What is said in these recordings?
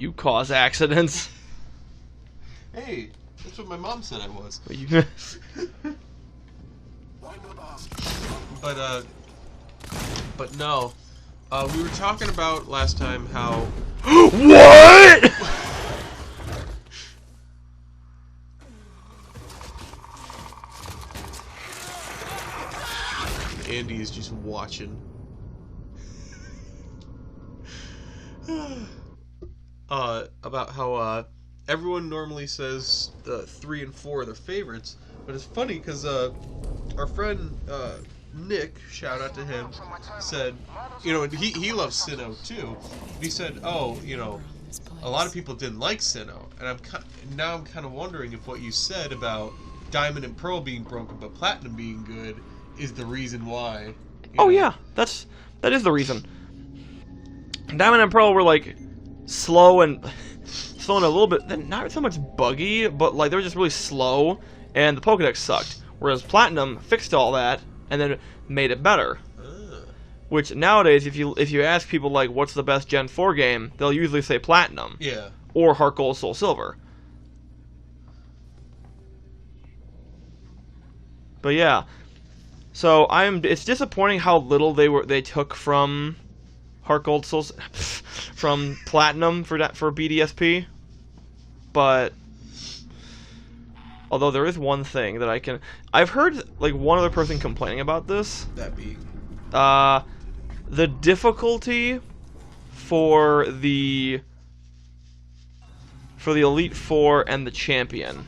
You cause accidents. Hey, that's what my mom said I was. But no. We were talking about last time how... What?! Andy is just watching. About how everyone normally says 3 and 4 are their favorites, but it's funny because our friend Nick, shout out to him, said, you know, he loves Sinnoh too. He said, oh, you know, a lot of people didn't like Sinnoh, and I'm kind of wondering if what you said about Diamond and Pearl being broken but Platinum being good is the reason why. Oh yeah, that is the reason. Diamond and Pearl were like slow and a little bit, not so much buggy, but like they were just really slow, and the Pokédex sucked. Whereas Platinum fixed all that and then made it better. Which nowadays, if you ask people like what's the best Gen 4 game, they'll usually say Platinum. Yeah. Or Heart Gold, Soul Silver. But yeah. So it's disappointing how little they took from Heart Gold Soul from Platinum for BDSP. But although there is one thing that I've heard like one other person complaining about this. That being the difficulty for the Elite Four and the Champion.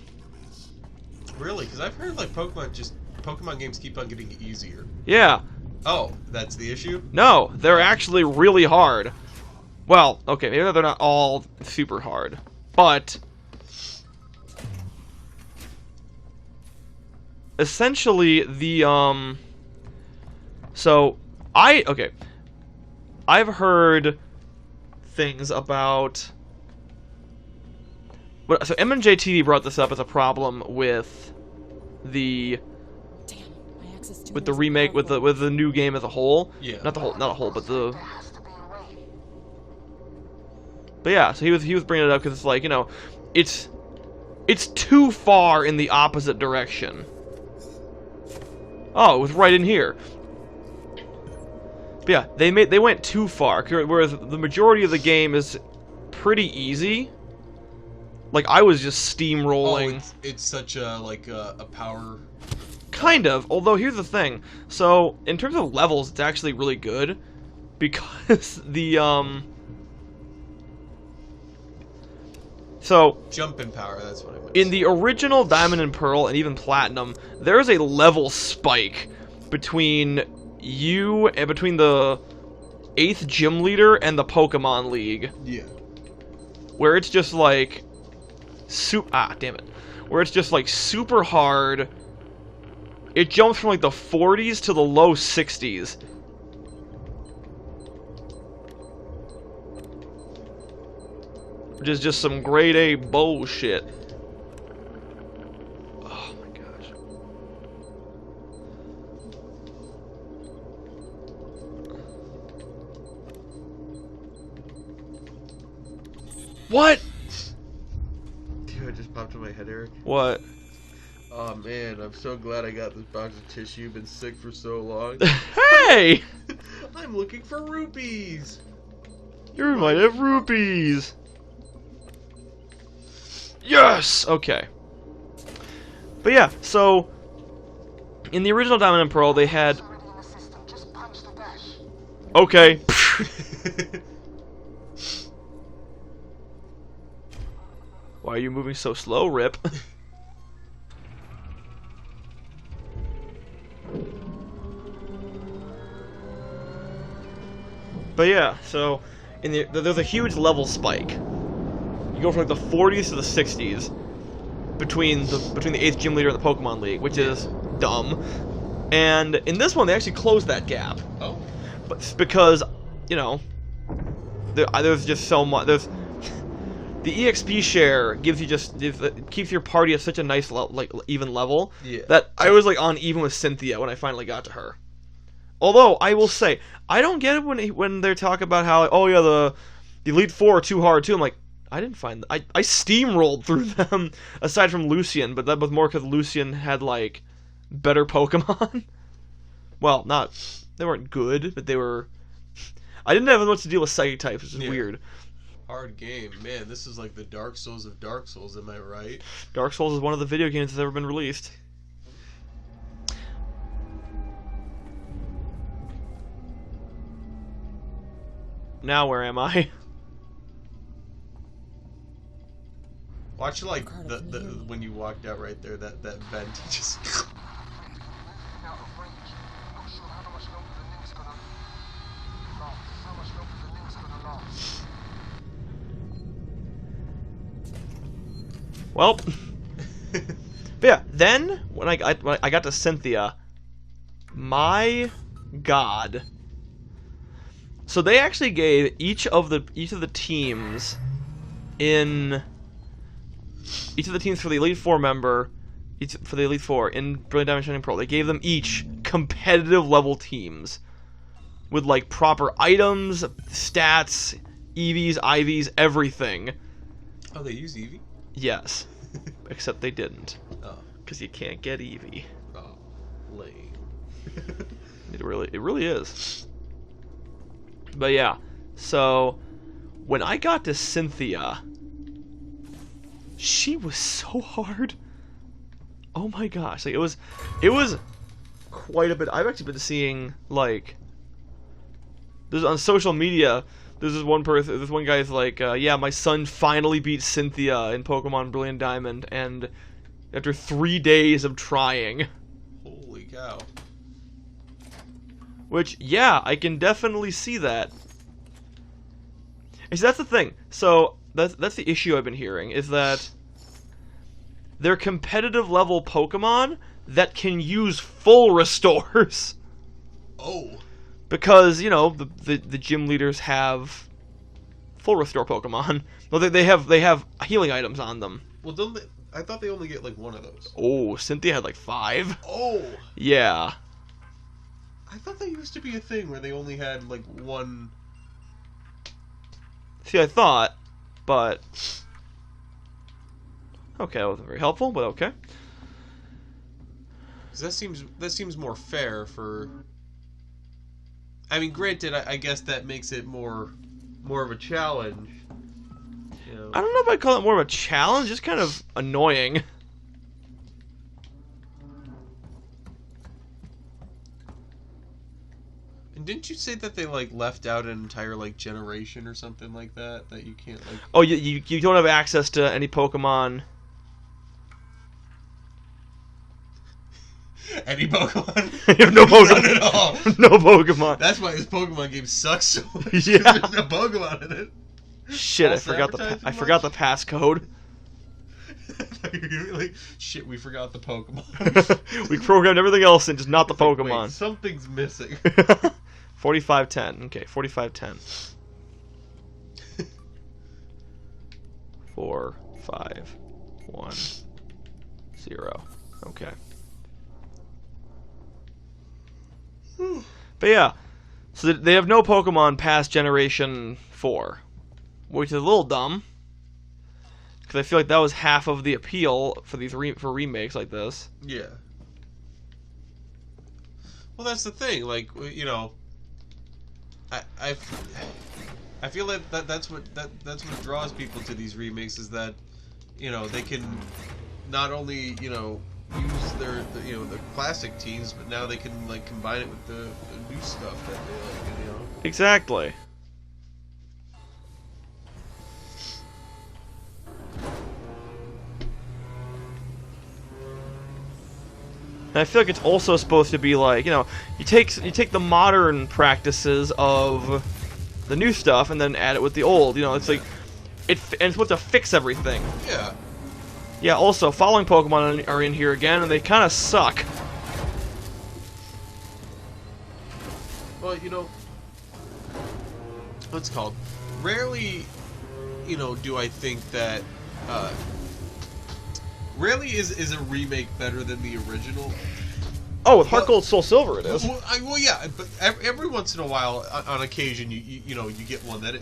Really? Because I've heard like Pokemon games keep on getting easier. Yeah. Oh, that's the issue? No, they're actually really hard. Well, okay, maybe they're not all super hard, but essentially I've heard things about so M&J TV brought this up as a problem with the remake, with the new game as a whole. Yeah. Not a whole, but the. But yeah, so he was bringing it up because it's like, you know, it's too far in the opposite direction. Oh, it was right in here. But yeah, they went too far, whereas the majority of the game is pretty easy. Like I was just steamrolling. Oh, it's such a power. Kind of, although here's the thing. So, in terms of levels, it's actually really good because the so jump in power, that's what I meant. In the original Diamond and Pearl and even Platinum, there is a level spike between you and between the 8th gym leader and the Pokemon League. Yeah. Where it's just like where it's just like super hard. It jumps from like the 40s to the low 60s. Which is just some grade A bullshit. Oh my gosh. What? Dude, it just popped in my head, Eric. What? Oh man, I'm so glad I got this box of tissue. Been sick for so long. Hey! I'm looking for rupees! You might have rupees! Yes! Okay. But yeah, so in the original Diamond and Pearl, they had. Okay. Why are you moving so slow, Rip? But yeah, so there's a huge level spike. You go from like the 40s to the 60s between the 8th gym leader and the Pokemon League, which is dumb. And in this one, they actually closed that gap. Oh. But it's because, you know, there's just so much. The EXP share keeps your party at such a nice even level that I was like on even with Cynthia when I finally got to her. Although I will say I don't get it when they talk about how the Elite Four are too hard too. I'm like, I didn't find... I steamrolled through them, aside from Lucian, but that was more because Lucian had, like, better Pokemon. Well, not... They weren't good, but they were... I didn't have as much to deal with Psychic types, which is weird. Hard game. Man, this is like the Dark Souls of Dark Souls, am I right? Dark Souls is one of the video games that's ever been released. Now where am I? Watch like the when you walked out right there, that vent just. Well, but yeah. Then when I got to Cynthia, my God. So they actually gave each of the teams for the Elite Four member, for the Elite Four in Brilliant Diamond Shining Pearl, they gave them each competitive level teams with like proper items, stats, EVs, IVs, everything. Oh, they use Eevee? Yes, except they didn't. Oh, because you can't get Eevee. Oh, lame. It really is. But yeah, so when I got to Cynthia, she was so hard. Oh my gosh, like it was quite a bit. I've actually been seeing like there's on social media. There's this one person, this one guy's like, yeah, my son finally beat Cynthia in Pokemon Brilliant Diamond, and after 3 days of trying. Holy cow. Which, yeah, I can definitely see that. And see, that's the thing. So, that's the issue I've been hearing, is that they're competitive level Pokemon that can use full restores. Oh. Because, you know, the gym leaders have full restore Pokemon. Well, they have healing items on them. Well, don't they, I thought they only get like one of those. Oh, Cynthia had like 5. Oh. Yeah. I thought that used to be a thing where they only had like one. See, I thought, but okay, that wasn't very helpful, but okay. 'Cause that seems more fair for. I mean, granted, I guess that makes it more of a challenge. You know. I don't know if I'd call it more of a challenge, just kind of annoying. And didn't you say that they like left out an entire like generation or something like that you can't like? Oh, you don't have access to any Pokemon. Any Pokemon? You have no Pokemon. None at all. No Pokemon. That's why this Pokemon game sucks so much. Yeah. There's no Pokemon in it. Shit, I forgot the passcode. Like, shit, we forgot the Pokemon. We programmed everything else and just not the Pokemon. Wait, something's missing. 4510. Okay, 4510. 4, 5, 1, 0. Okay. But yeah, so they have no Pokemon past Generation 4, which is a little dumb. Because I feel like that was half of the appeal for these for remakes like this. Yeah. Well, that's the thing. Like, you know, I feel like that's what draws people to these remakes is that, you know, they can not only, you know, use the classic teams, but now they can like combine it with the new stuff that they like, you know. Exactly. And I feel like it's also supposed to be like, you know, you take the modern practices of the new stuff and then add it with the old. You know, it's like and it's supposed to fix everything. Yeah. Yeah. Also, following Pokemon are in here again, and they kind of suck. Well, you know, what's it called? Rarely, you know, do I think that. Rarely is a remake better than the original. Oh, with Heart Gold Soul Silver it is. Well, yeah, but every once in a while, on occasion, you know, you get one that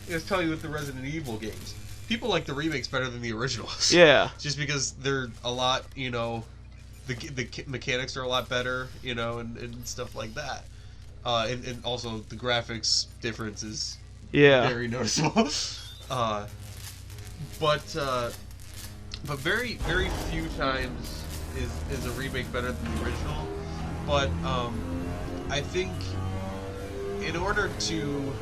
was telling you with the Resident Evil games. People like the remakes better than the originals. Yeah. Just because they're a lot, you know, the mechanics are a lot better, you know, and stuff like that. And also the graphics difference is very noticeable. But very few times is a remake better than the original. But I think in order to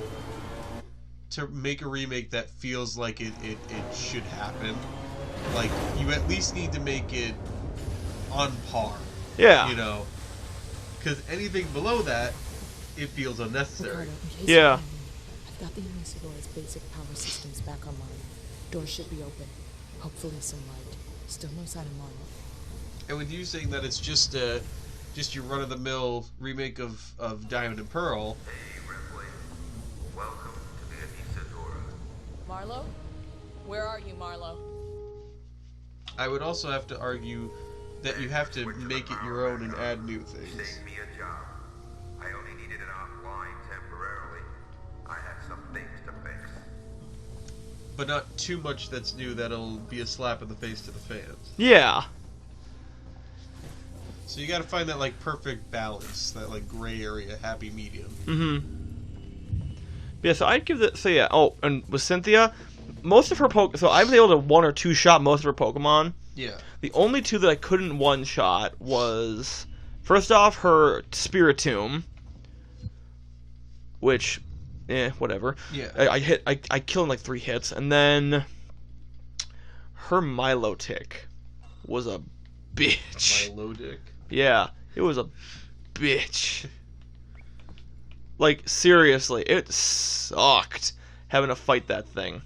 make a remake that feels like it should happen, like, you at least need to make it on par. Yeah. You know, because anything below that, it feels unnecessary. Yeah. I've got the Inusador's basic power systems back online. Doors should be open. Hopefully some light. Still no sign of Marlowe. And with you saying that it's just your run-of-the-mill remake of Diamond and Pearl. Hey, Ripley. Welcome to the Inusadora. Marlowe? Where are you, Marlowe? I would also have to argue that you have to make it your own and add new things. Save me a job. I only needed it offline temporarily. I have some things to fix. But not too much that's new that'll be a slap in the face to the fans. Yeah. So you gotta find that, like, perfect balance, that, like, gray area, happy medium. Mm-hmm. Yeah, so I'd give it... So, yeah. Oh, and with Cynthia, most of her So I was able to one or two shot most of her Pokemon. Yeah. The only two that I couldn't one-shot was... First off, her Spiritomb. Which... whatever. Yeah. I killed in, like, 3 hits. And then... Her Milotic was a bitch. Milotic. Yeah, it was a bitch. Like, seriously, it sucked having to fight that thing.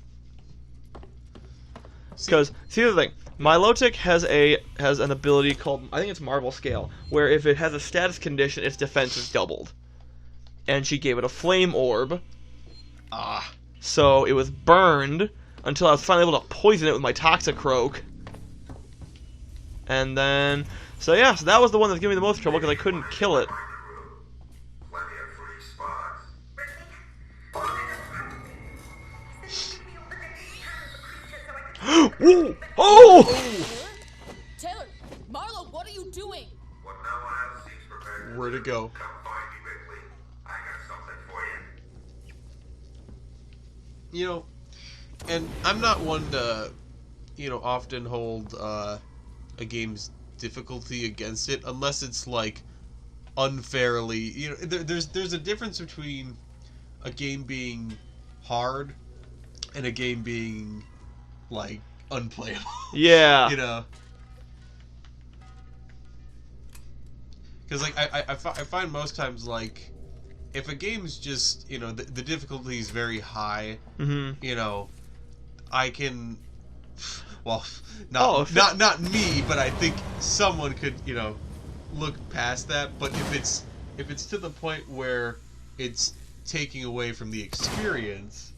Because, see the thing, Milotic has an ability called, I think it's Marvel Scale, where if it has a status condition, its defense is doubled. And she gave it a Flame Orb. So it was burned until I was finally able to poison it with my Toxicroak. And then... So yeah, so that was the one that gave me the most trouble because I couldn't kill it. Plenty of free spots. Whoa! Oh! Taylor! Marlowe, what are you doing? What no one else seems prepared to Where to do. go? Come find me, Ripley. I got something for you. You know, and I'm not one to, you know, often hold a game's difficulty against it unless it's, like, unfairly, you know, there's a difference between a game being hard and a game being, like, unplayable. Yeah. You know, because, like, I find most times, like, if a game's just, you know, the difficulty is very high, Mm-hmm. you know, I can, well, not me, but I think someone could, you know, look past that. But if it's to the point where it's taking away from the experience,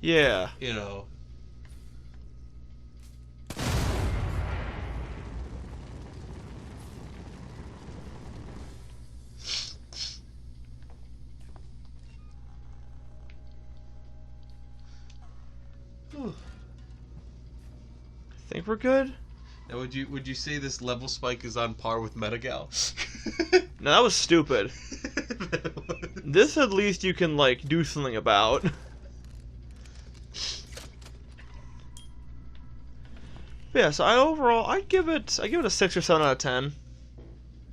Yeah. you know. I think we're good. Now, would you say this level spike is on par with Metagal? No, that was stupid. This at least you can, like, do something about. Yeah, so I'd give it a 6 or 7 out of 10.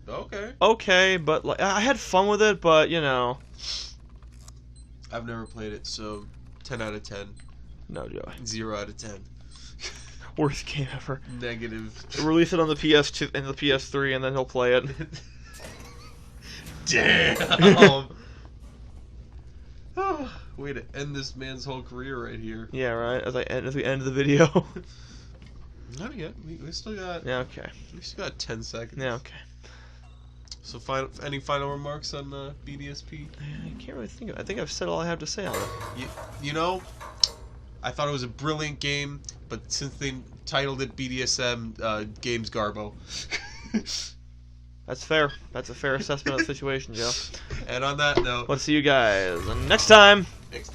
Okay. Okay, but like I had fun with it, but you know. I've never played it, so 10 out of 10. No, Joey. 0 out of 10. Worst game ever. Negative. Release it on the PS2 and the PS3, and then he'll play it. Damn. Way to end this man's whole career right here. Yeah, right. As we end the video. Not yet. We still got. Yeah. Okay. We still got 10 seconds. Yeah. Okay. So, any final remarks on BDSP? I can't really think of it. I think I've said all I have to say on it. You know, I thought it was a brilliant game, but since they titled it BDSM, game's garbo. That's fair. That's a fair assessment of the situation, Joe. And on that note, Let's see you guys next time. next